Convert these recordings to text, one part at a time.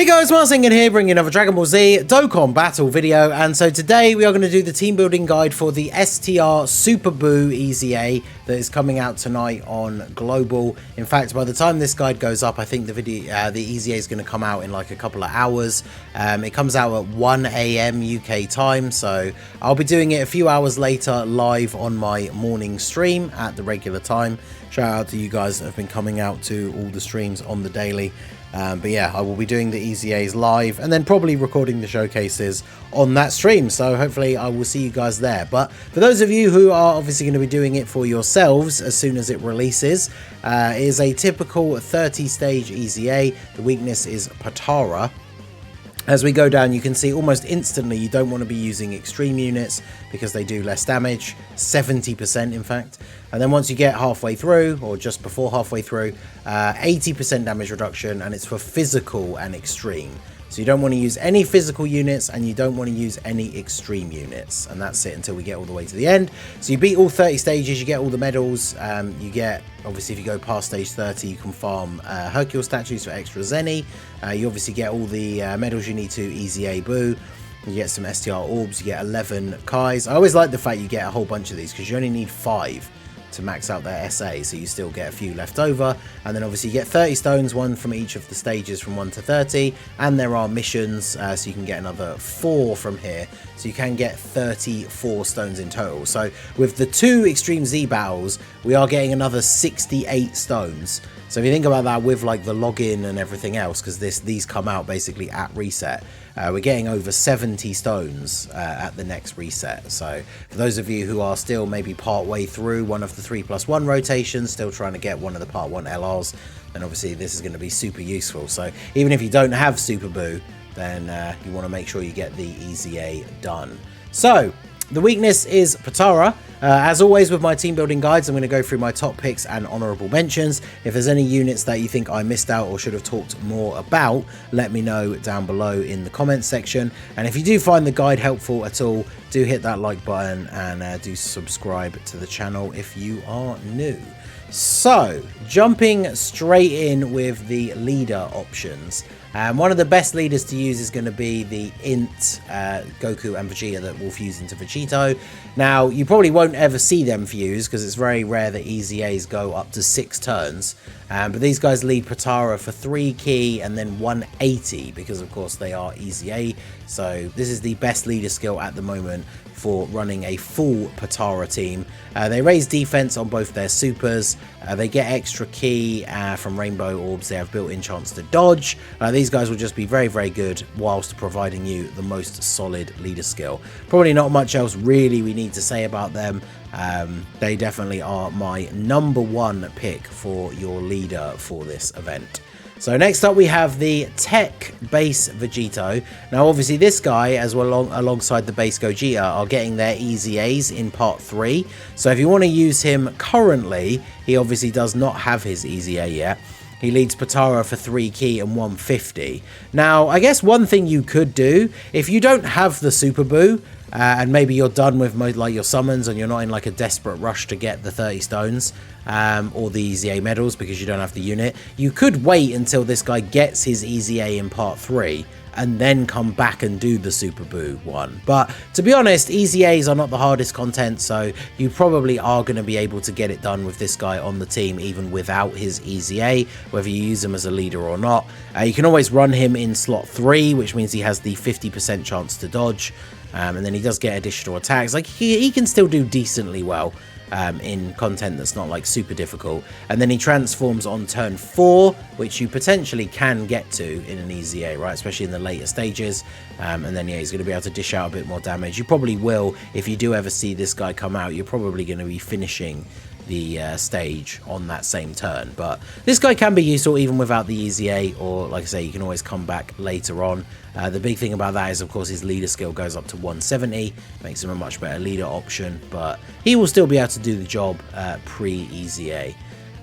Hey guys, Marsingan here, bringing another Dragon Ball Z Dokkan battle video, and so today we are going to do the team building guide for the STR Super BUU EZA that is coming out tonight on Global. In fact, by the time this guide goes up, I think the EZA is going to come out in like a couple of hours. It comes out at 1 AM UK time, so I'll be doing it a few hours later live on my morning stream at the regular time. Shout out to you guys that have been coming out to all the streams on the daily. But yeah, I will be doing the EZAs live and then probably recording the showcases on that stream. So hopefully I will see you guys there. But for those of you who are obviously going to be doing it for yourselves as soon as it releases, it is a typical 30-stage EZA. The weakness is Patara. As we go down, you can see almost instantly you don't want to be using extreme units because they do less damage, 70% in fact. And then once you get halfway through, or just before halfway through, 80% damage reduction, and it's for physical and extreme. So you don't want to use any physical units and you don't want to use any extreme units. And that's it until we get all the way to the end. So you beat all 30 stages, you get all the medals. You get, obviously if you go past stage 30, you can farm Hercule statues for extra Zenny. You obviously get all the medals you need to EZA BUU. You get some STR orbs, you get 11 Kais. I always like the fact you get a whole bunch of these because you only need 5 to max out their SA, so you still get a few left over. And then obviously you get 30 stones, one from each of the stages from 1 to 30, and there are missions, so you can get another 4 from here, so you can get 34 stones in total. So with the 2 Extreme Z battles, we are getting another 68 stones. So if you think about that with like the login and everything else, because these come out basically at reset, we're getting over 70 stones at the next reset. So for those of you who are still maybe part way through one of the 3+1 rotations, still trying to get one of the part 1 LRs, then obviously this is going to be super useful. So even if you don't have Super BUU, then you want to make sure you get the EZA done. So the weakness is Patara. As always with my team building guides, I'm going to go through my top picks and honourable mentions. If there's any units that you think I missed out or should have talked more about, let me know down below in the comments section. And if you do find the guide helpful at all, do hit that like button and do subscribe to the channel if you are new. So, jumping straight in with the leader options. One of the best leaders to use is going to be the Int Goku and Vegeta that will fuse into Vegito. Now, you probably won't ever see them fuse because it's very rare that EZAs go up to 6 turns. But these guys lead Patara for 3 key and then 180 because, of course, they are EZA. So this is the best leader skill at the moment for running a full Patara team. They raise defense on both their supers. They get extra key from Rainbow Orbs. They have built-in chance to dodge. These guys will just be very, very good whilst providing you the most solid leader skill. Probably not much else really we need to say about them. They definitely are my #1 pick for your leader for this event. So next up we have the Tech Base Vegito. Now obviously this guy, as well alongside the base Gogeta, are getting their EZAs in part 3. So if you want to use him currently, he obviously does not have his EZA yet. He leads Patara for 3 key and 150. Now, I guess one thing you could do, if you don't have the Super BUU, and maybe you're done with like your summons and you're not in like a desperate rush to get the 30 stones or the EZA medals because you don't have the unit, you could wait until this guy gets his EZA in part 3 and then come back and do the Super BUU one. But to be honest, EZAs are not the hardest content, so you probably are going to be able to get it done with this guy on the team even without his EZA, whether you use him as a leader or not. You can always run him in slot 3, which means he has the 50% chance to dodge. And then he does get additional attacks. Like he can still do decently well in content that's not like super difficult. And then he transforms on turn 4, which you potentially can get to in an EZA, right? Especially in the later stages. And then yeah, he's going to be able to dish out a bit more damage. You probably will, if you do ever see this guy come out, you're probably going to be finishing the stage on that same turn. But this guy can be useful even without the EZA, or like I say, you can always come back later on. The big thing about that is, of course, his leader skill goes up to 170, makes him a much better leader option, but he will still be able to do the job pre-EZA.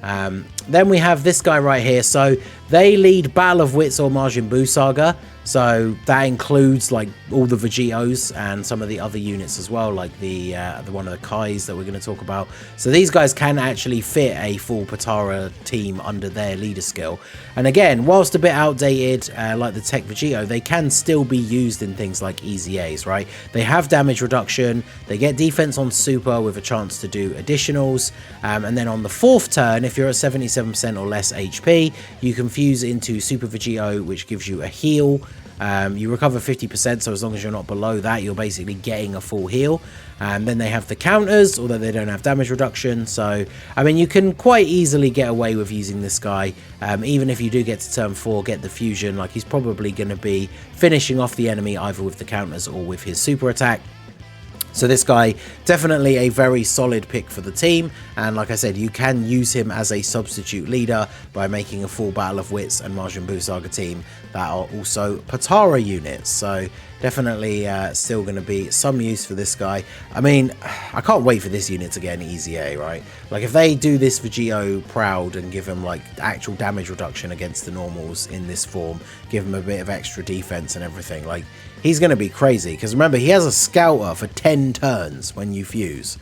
Then we have this guy right here. So They lead Battle of Wits or Majin Buu Saga, so that includes like all the Vegetos and some of the other units as well, like the one of the Kais that we're going to talk about. So these guys can actually fit a full Potara team under their leader skill. And again, whilst a bit outdated, like the Tech Vegeto, they can still be used in things like EZAs, right? They have damage reduction, they get defense on super with a chance to do additionals, and then on the 4th turn, if you're at 77% or less HP, you can fuse into Super Vegeto, which gives you a heal. You recover 50%, so as long as you're not below that, you're basically getting a full heal. And then they have the counters, although they don't have damage reduction. So, I mean, you can quite easily get away with using this guy. Even if you do get to turn 4, get the fusion, like he's probably going to be finishing off the enemy either with the counters or with his super attack. So this guy, definitely a very solid pick for the team, and like I said, you can use him as a substitute leader by making a full Battle of Wits and Majin Buu Saga team that are also Potara units. So definitely still going to be some use for this guy. I mean, I can't wait for this unit to get an EZA, right? Like if they do this Vegeto proud and give him like actual damage reduction against the normals in this form, give him a bit of extra defense and everything, like he's going to be crazy. Because remember, he has a scouter for 10 turns when you fuse.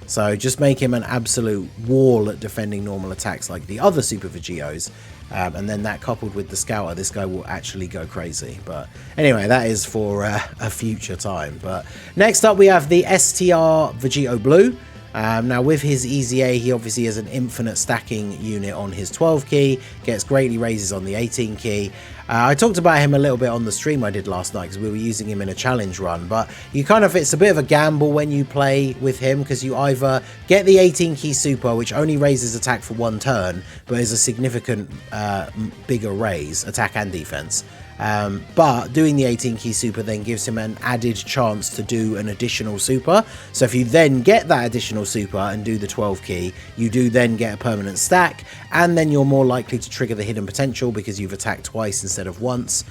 So just make him an absolute wall at defending normal attacks like the other Super Vegetos. And then that coupled with the scouter, this guy will actually go crazy. But anyway, that is for a future time. But next up we have the STR Vegeto Blue. Now with his EZA, he obviously has an infinite stacking unit on his 12 key, gets greatly raises on the 18 key. I talked about him a little bit on the stream I did last night because we were using him in a challenge run, but it's a bit of a gamble when you play with him because you either get the 18 key super, which only raises attack for 1 turn, but is a significant bigger raise, attack and defense. But doing the 18 key super then gives him an added chance to do an additional super. So if you then get that additional super and do the 12 key, you do then get a permanent stack, and then you're more likely to trigger the hidden potential because you've attacked twice instead of once.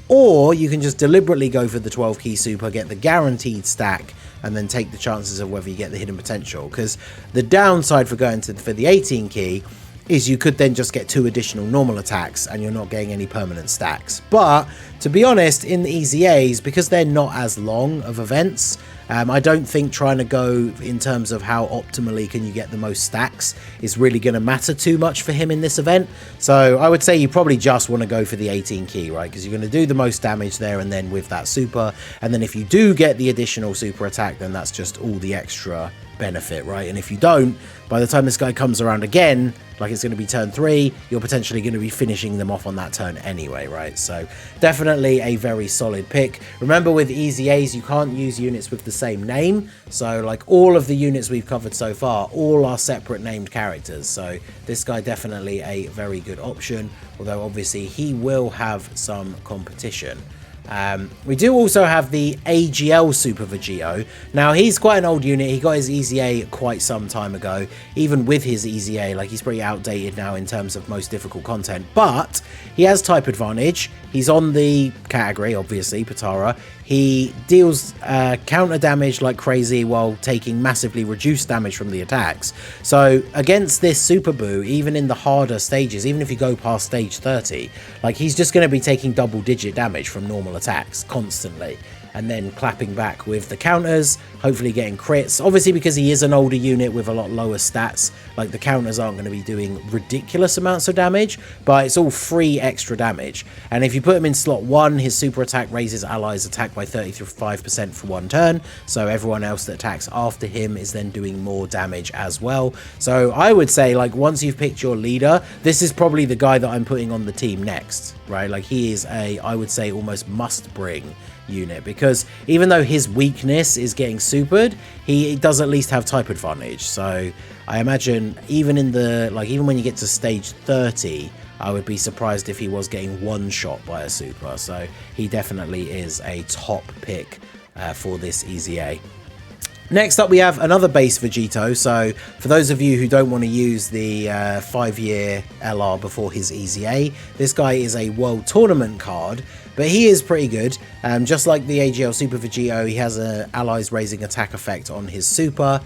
Or you can just deliberately go for the 12 key super, get the guaranteed stack, and then take the chances of whether you get the hidden potential. Because the downside for going for the 18 key is you could then just get 2 additional normal attacks and you're not getting any permanent stacks. But to be honest, in the EZAs, because they're not as long of events, I don't think trying to go in terms of how optimally can you get the most stacks is really going to matter too much for him in this event. So I would say you probably just want to go for the 18 key, right? Because you're going to do the most damage there and then with that super. And then if you do get the additional super attack, then that's just all the extra benefit, right? And if you don't, by the time this guy comes around again, like it's going to be turn 3, you're potentially going to be finishing them off on that turn anyway, right? So definitely a very solid pick. Remember, with EZAs, you can't use units with the same name. So like all of the units we've covered so far, all are separate named characters. So this guy definitely a very good option, although obviously he will have some competition. We do also have the AGL Super Vegeto. Now, he's quite an old unit. He got his EZA quite some time ago. Even with his EZA, like, he's pretty outdated now in terms of most difficult content. But he has type advantage. He's on the category, obviously, Potara. He deals counter damage like crazy while taking massively reduced damage from the attacks. So against this Super Buu, even in the harder stages, even if you go past stage 30, like, he's just going to be taking double-digit damage from normal attacks constantly, and then clapping back with the counters, hopefully getting crits. Obviously, because he is an older unit with a lot lower stats, like, the counters aren't going to be doing ridiculous amounts of damage, but it's all free extra damage. And if you put him in slot 1, his super attack raises allies attack by 35% for 1 turn, so everyone else that attacks after him is then doing more damage as well. So I would say, like, once you've picked your leader, this is probably the guy that I'm putting on the team next, right? Like, he is I would say, almost must bring unit, because even though his weakness is getting supered, he does at least have type advantage. So I imagine even in the, like, even when you get to stage 30, I would be surprised if he was getting one shot by a super. So he definitely is a top pick for this EZA. Next up, we have another base Vegeto. So for those of you who don't want to use the 5-year LR before his EZA, this guy is a World Tournament card, but he is pretty good. Just like the AGL Super Vegeto, he has a allies raising attack effect on his super.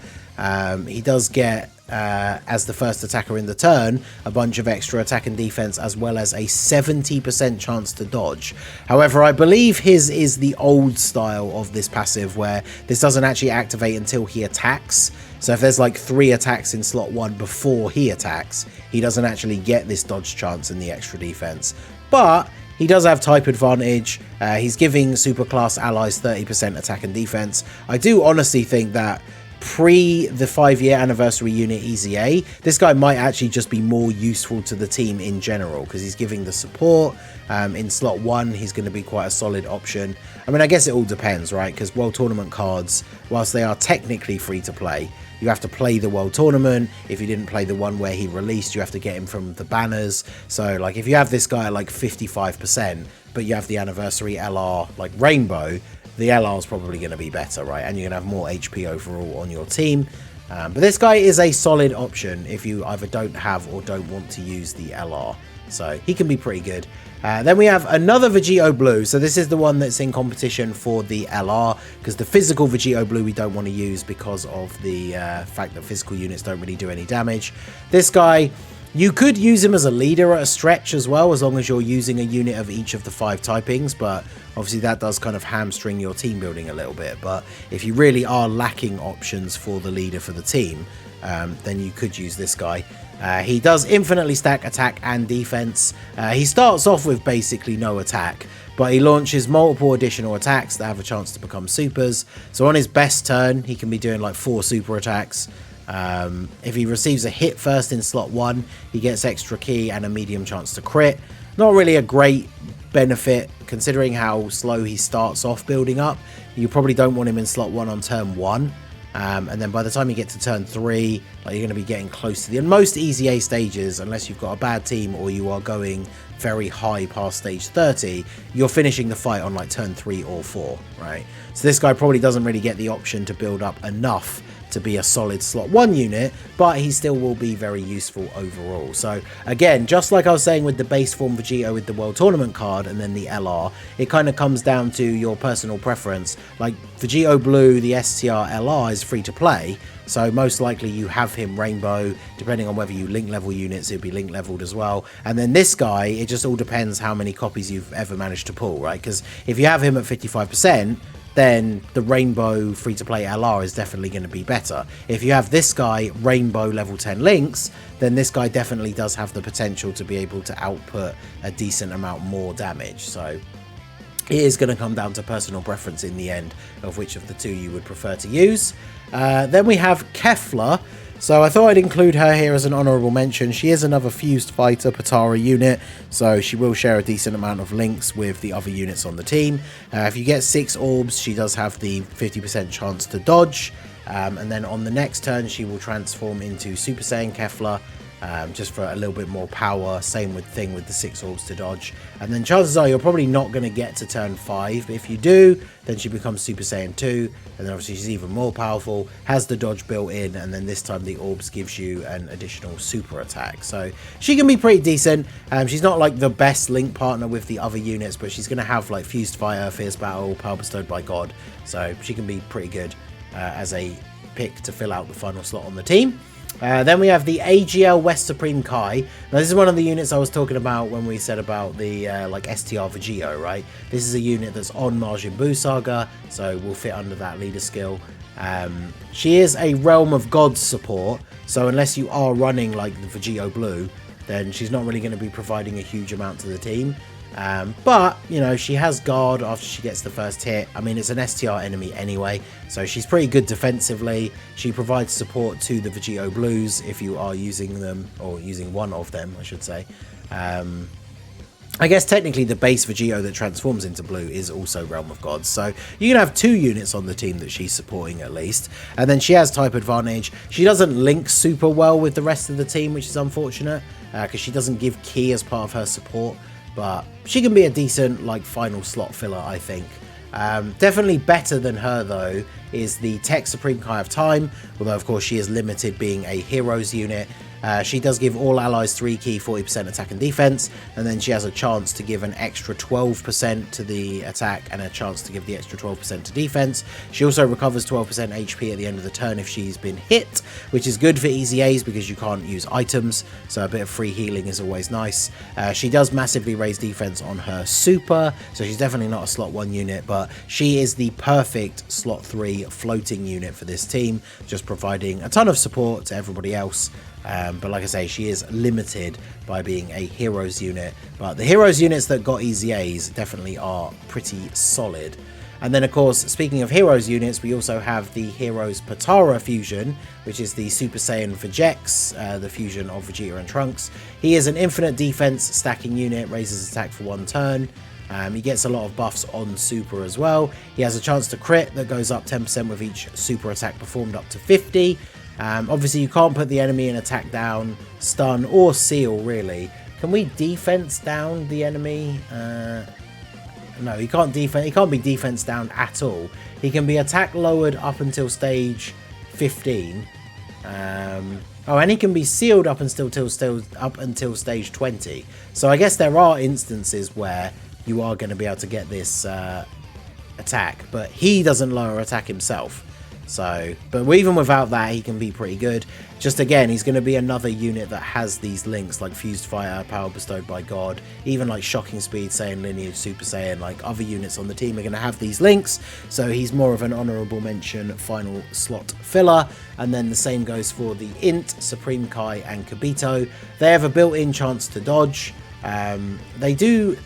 He does get as the first attacker in the turn, a bunch of extra attack and defense, as well as a 70% chance to dodge. However, I believe his is the old style of this passive, where this doesn't actually activate until he attacks. So if there's like 3 attacks in slot 1 before he attacks, he doesn't actually get this dodge chance and the extra defense. But he does have type advantage. He's giving superclass allies 30% attack and defense. I do honestly think that pre the 5-year anniversary unit EZA, this guy might actually just be more useful to the team in general, because he's giving the support. In slot 1, he's going to be quite a solid option. I mean, I guess it all depends, right? Because World Tournament cards, whilst they are technically free to play, you have to play the World Tournament. If you didn't play the one where he released, you have to get him from the banners. So, like, if you have this guy at like 55%, but you have the anniversary LR, like Rainbow, the LR is probably going to be better, right? And you're going to have more HP overall on your team. But this guy is a solid option if you either don't have or don't want to use the LR. So he can be pretty good. Then we have another Vegito Blue. So this is the one that's in competition for the LR, because the physical Vegito Blue we don't want to use because of the fact that physical units don't really do any damage. This guy, you could use him as a leader at a stretch as well, as long as you're using a unit of each of the 5 typings, but obviously that does kind of hamstring your team building a little bit. But if you really are lacking options for the leader for the team, then you could use this guy. He does infinitely stack attack and defense. He starts off with basically no attack, but he launches multiple additional attacks that have a chance to become supers. So on his best turn, he can be doing like 4 super attacks. If he receives a hit first in slot 1, he gets extra key and a medium chance to crit. Not really a great benefit considering how slow he starts off building up. You probably don't want him in slot 1 on turn 1. And then by the time you get to turn 3, like, you're going to be getting close to the most EZA stages, unless you've got a bad team or you are going very high past stage 30, you're finishing the fight on like turn 3 or 4, right? So this guy probably doesn't really get the option to build up enough to be a solid slot 1 unit, but he still will be very useful overall. So again, just like I was saying with the base form Vegito with the World Tournament card and then the LR, it kind of comes down to your personal preference. Like Vegito Blue, the STR LR is free to play, so most likely you have him Rainbow. Depending on whether you link level units, it'll be link leveled as well. And then this guy, it just all depends how many copies you've ever managed to pull, right? Because if you have him at 55%, then the Rainbow free-to-play LR is definitely going to be better. If you have this guy, Rainbow level 10 links, then this guy definitely does have the potential to be able to output a decent amount more damage. So it is going to come down to personal preference in the end of which of the 2 you would prefer to use. Then we have Kefla. So I thought I'd include her here as an honourable mention. She is another fused fighter Patara unit, so she will share a decent amount of links with the other units on the team. If you get 6 orbs, she does have the 50% chance to dodge, and then on the next turn she will transform into Super Saiyan Kefla, just for a little bit more power. Same thing with the 6 orbs to dodge. And then chances are you're probably not going to get to turn 5, but if you do, then she becomes Super Saiyan 2, and then obviously she's even more powerful, has the dodge built in, and then this time the orbs gives you an additional super attack. So she can be pretty decent. She's not like the best link partner with the other units, but she's going to have like Fused Fire, Fierce Battle, Power Bestowed by God, so she can be pretty good as a pick to fill out the final slot on the team. Then we have the AGL West Supreme Kai. Now this is one of the units I was talking about when we said about the like STR Vegito, right? This is a unit that's on Majin Buu Saga, so will fit under that leader skill. She is a Realm of Gods support, so unless you are running like the Vegito Blue, then she's not really going to be providing a huge amount to the team. But, you know, she has guard after she gets the first hit. I mean, it's an STR enemy anyway, so she's pretty good defensively. She provides support to the Vegito Blues if you are using them, or using one of them, I should say. I guess technically the base Vegito that transforms into blue is also Realm of Gods, so you can have 2 units on the team that she's supporting at least. And then she has type advantage. She doesn't link super well with the rest of the team, which is unfortunate, because she doesn't give key as part of her support. But she can be a decent like final slot filler, I think. Definitely better than her though is the Tech Supreme Kai of Time, although of course she is limited being a heroes unit. She does give all allies 3 key 40% attack and defense, and then she has a chance to give an extra 12% to the attack and a chance to give the extra 12% to defense. She also recovers 12% HP at the end of the turn if she's been hit, which is good for EZAs because you can't use items, so a bit of free healing is always nice. She does massively raise defense on her super, so she's definitely not a slot 1 unit, but she is the perfect slot 3 floating unit for this team, just providing a ton of support to everybody else. But like I say, she is limited by being a heroes unit, but the heroes units that got EZAs definitely are pretty solid. And then of course, speaking of heroes units, we also have the Heroes Potara fusion, which is the Super Saiyan Vegeks, the fusion of Vegeta and Trunks. He is an infinite defense stacking unit, raises attack for 1 turn. He gets a lot of buffs on super as well. He has a chance to crit that goes up 10% with each super attack performed up to 50. Obviously you can't put the enemy in attack down, stun or seal really. Can we defense down the enemy? No, he can't defense. He can't be defense down at all. He can be attack lowered up until stage 15. Oh, and he can be sealed up until stage 20. So I guess there are instances where you are going to be able to get this attack, but he doesn't lower attack himself. So, but even without that, he can be pretty good. Just again, he's going to be another unit that has these links like Fused Fire, Power Bestowed by God, even like Shocking Speed, Saiyan Lineage, Super Saiyan, like other units on the team are going to have these links. So he's more of an honourable mention final slot filler. And then the same goes for the Int, Supreme Kai and Kibito. They have a built-in chance to dodge. They do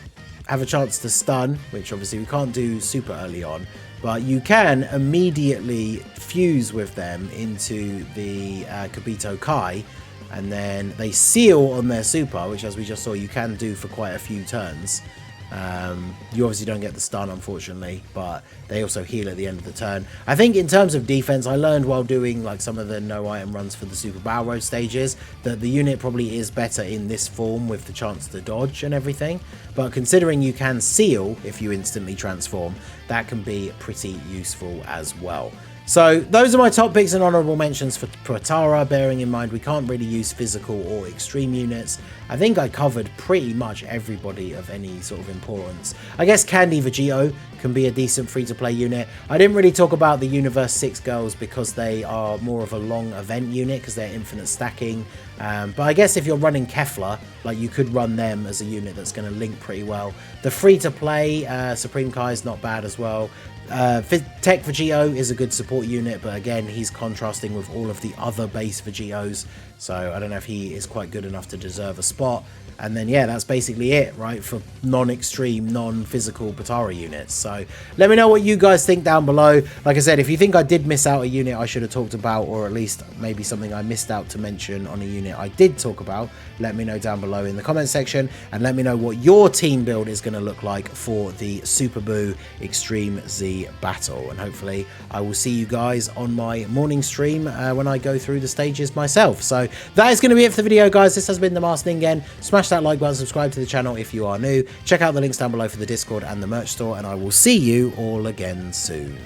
have a chance to stun, which obviously we can't do super early on. But you can immediately fuse with them into the Kibito Kai, and then they seal on their super, which as we just saw you can do for quite a few turns. You obviously don't get the stun unfortunately, but they also heal at the end of the turn. I think in terms of defense, I learned while doing like some of the no item runs for the Super Battle Road stages that the unit probably is better in this form with the chance to dodge and everything, but considering you can seal if you instantly transform, that can be pretty useful as well. So those are my top picks and honourable mentions for Potara, bearing in mind we can't really use physical or extreme units. I think I covered pretty much everybody of any sort of importance. I guess Candy Vegito can be a decent free-to-play unit. I didn't really talk about the Universe 6 girls because they are more of a long event unit because they're infinite stacking. But I guess if you're running Kefla, like you could run them as a unit that's going to link pretty well. The free-to-play Supreme Kai is not bad as well. Tech Vegito is a good support unit, but again he's contrasting with all of the other base Vegitos, so I don't know if he is quite good enough to deserve a spot. And then yeah, that's basically it, right, for non-extreme, non-physical Potara units. So let me know what you guys think down below. Like I said, if you think I did miss out a unit I should have talked about, or at least maybe something I missed out to mention on a unit I did talk about, let me know down below in the comment section, and let me know what your team build is going to look like for the Super BUU Extreme Z battle. And hopefully I will see you guys on my morning stream when I go through the stages myself. So that is going to be it for the video, guys. This has been the Masked Ningen. Smash that like button, subscribe to the channel if you are new, check out the links down below for the Discord and the merch store, and I will see you all again soon.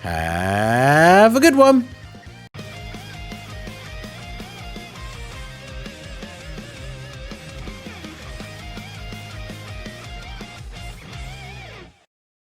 Have a good one.